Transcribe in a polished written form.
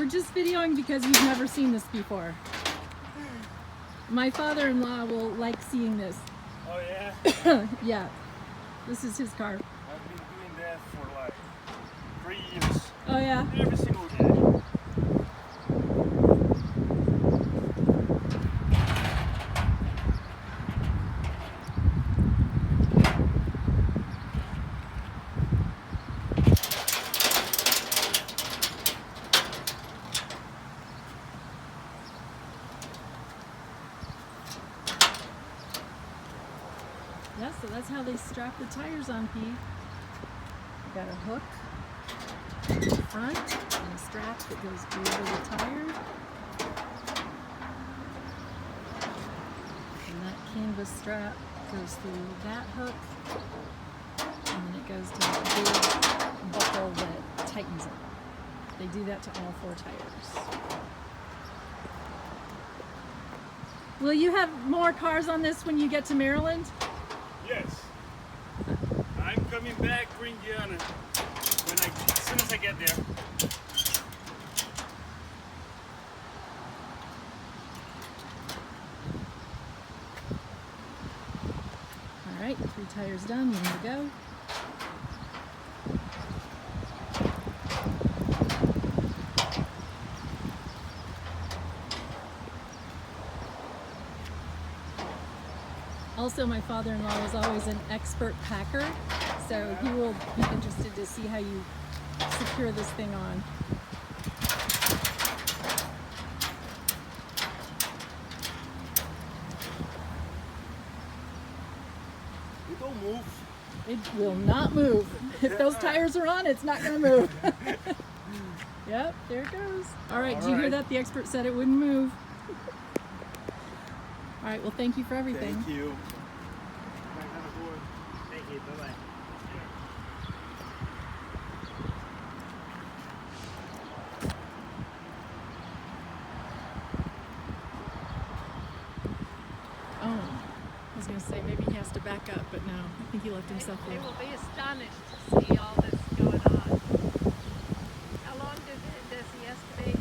We're just videoing because we've never seen this before. My father-in-law will like seeing this. Oh yeah? Yeah. This is his car. I've been doing that for like 3 years. Oh yeah? Every single day. Yeah, so that's how they strap the tires on, Pete. You got a hook in the front and a strap that goes over the tire. And that canvas strap goes through that hook. And then it goes to that big buckle that tightens it. They do that to all 4 tires. Will you have more cars on this when you get to Maryland? Yes. I'm coming back to Indiana as soon as I get there. All right, 3 tires done, ready to go. Also, my father-in-law is always an expert packer, so he will be interested to see how you secure this thing on. It don't move. It will not move. If those tires are on, it's not going to move. Yep, there it goes. All right, did you hear that? The expert said it wouldn't move. All right, well, thank you for everything. Thank you. Thank you. Bye-bye. Oh, I was going to say maybe he has to back up, but no, I think he left himself They there. will be astonished to see all this going on. How long did this yesterday?